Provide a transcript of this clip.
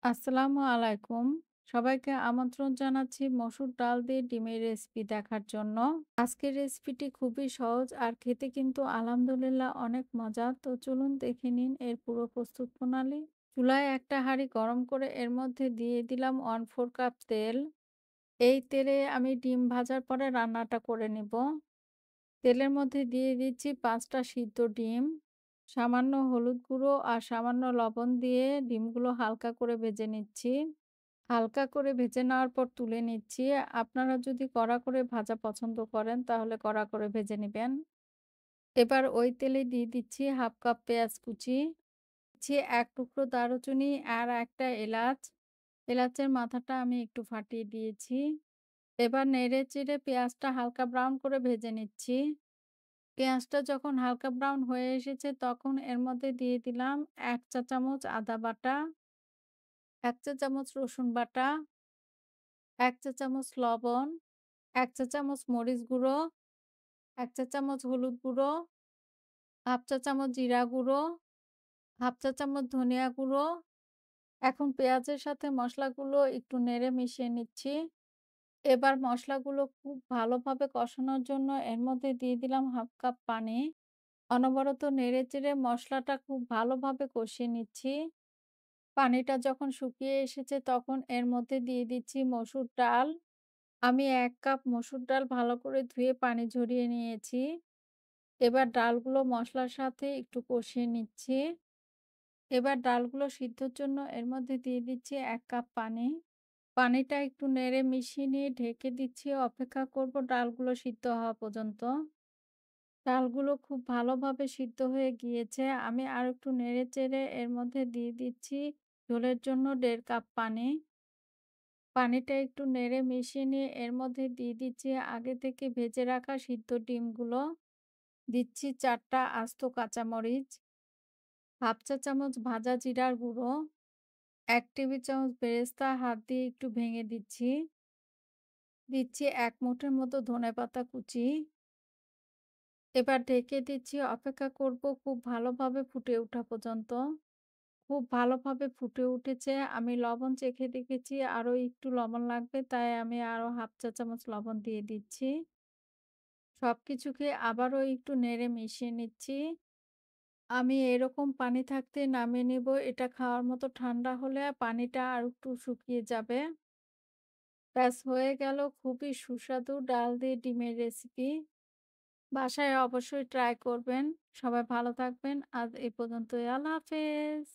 আসসালামু আলাইকুম। সবাইকে আমন্ত্রণ জানাচ্ছি মসুর ডাল দিয়ে ডিমের রেসিপি দেখার জন্য। আজকের রেসিপিটি খুবই সহজ আর খেতে কিন্তু আলহামদুলিল্লাহ অনেক মজা। তো চলুন দেখে নিন এর পুরো প্রস্তুত প্রণালী। চুলায় একটা হাঁড়ি গরম করে এর মধ্যে দিয়ে দিলাম 1/4 কাপ তেল। এই তেলে আমি ডিম ভাজার পরে রান্নাটা করে নিব। তেলের মধ্যে দিয়ে দিচ্ছি ৫ টা সিদ্ধ ডিম। সামান্য হলুদ গুঁড়ো আর সামান্য লবণ দিয়ে ডিমগুলো হালকা করে ভেজে নিচ্ছি। হালকা করে ভেজে নেওয়ার পর তুলে নিচ্ছি। আপনারা যদি কড়া করে ভাজা পছন্দ করেন তাহলে কড়া করে ভেজে নিবেন। এবার ওই তেলে দিয়ে দিচ্ছি 1/2 কাপ পেঁয়াজ কুচি, দিচ্ছি ১ টুকরো দারুচিনি আর একটা এলাচ। এলাচের মাথাটা আমি একটু ফাটিয়ে দিয়েছি। এবার নেড়ে-চেড়ে পেঁয়াজটা হালকা ব্রাউন করে ভেজে নিচ্ছি। পেঁয়াজটা যখন হালকা ব্রাউন হয়ে এসেছে তখন এর মধ্যে দিয়ে দিলাম ১ চা চামচ আদা বাটা, ১ চা চামচ রসুন বাটা, ১ চা চামচ লবণ, ১ চা চামচ মরিচ গুঁড়ো, ১ চা চামচ হলুদ গুঁড়ো, ১/২ চা চামচ জিরা গুঁড়ো, ১/২ চা চামচ ধনিয়া গুঁড়ো। এখন পেঁয়াজের সাথে মসলাগুলো একটু নেড়ে মিশিয়ে নিচ্ছি। এবার মসলাগুলো খুব ভালোভাবে কষানোর জন্য এর মধ্যে দিয়ে দিলাম 1/2 কাপ পানি। অনবরত নেড়েচেড়ে মসলাটা খুব ভালোভাবে কষিয়ে নিচ্ছি। পানিটা যখন শুকিয়ে এসেছে তখন এর মধ্যে দিয়ে দিচ্ছি মসুর ডাল। আমি ১ কাপ মসুর ডাল ভালো করে ধুয়ে পানি ঝরিয়ে নিয়েছি। এবার ডালগুলো মসলার সাথে একটু কষিয়ে নিচ্ছি। এবার ডালগুলো সিদ্ধর জন্য এর মধ্যে দিয়ে দিচ্ছি ১ কাপ পানি। পানিটা একটু নেড়ে মিশিয়ে নিয়ে ঢেকে দিচ্ছি। অপেক্ষা করব ডালগুলো সিদ্ধ হওয়া পর্যন্ত। ডালগুলো খুব ভালোভাবে সিদ্ধ হয়ে গিয়েছে। আমি আরেকটু নেড়ে-চেড়ে এর মধ্যে দিয়ে দিচ্ছি ঝোলের জন্য ১.৫ কাপ পানি। পানিটা একটু নেড়ে মিশিয়ে নিয়ে এর মধ্যে দিয়ে দিচ্ছি আগে থেকে ভেজে রাখা সিদ্ধ ডিমগুলো। দিচ্ছি ৪ টা আস্ত কাঁচামরিচ, ১/২ চা চামচ ভাজা জিরার গুঁড়ো, ১ টেবিল চামচ বেরেস্তা হাত দিয়ে একটু ভেঙে দিচ্ছি। দিচ্ছি ১ মুঠের মতো ধনেপাতা কুচি। এবার ঢেকে দিচ্ছি, অপেক্ষা করব খুব ভালোভাবে ফুটে ওঠা পর্যন্ত। খুব ভালোভাবে ফুটে উঠেছে। আমি লবণ চেখে দেখেছি আরো একটু লবণ লাগবে, তাই আমি আরো 1/2 চা চামচ লবণ দিয়ে দিচ্ছি। সবকিছুকে আবারও একটু নেড়ে মিশিয়ে নিচ্ছি। আমি এরকম পানি থাকতে নামিয়ে নিব। এটা খাওয়ার মতো ঠান্ডা হলে পানিটা আরেকটু শুকিয়ে যাবে। ব্যাস হয়ে গেল খুবই সুস্বাদু ডাল দিয়ে ডিমের রেসিপি। বাসায় অবশ্যই ট্রাই করবেন। সবাই ভালো থাকবেন। আজ এ পর্যন্তই। আল্লাহ হাফেজ।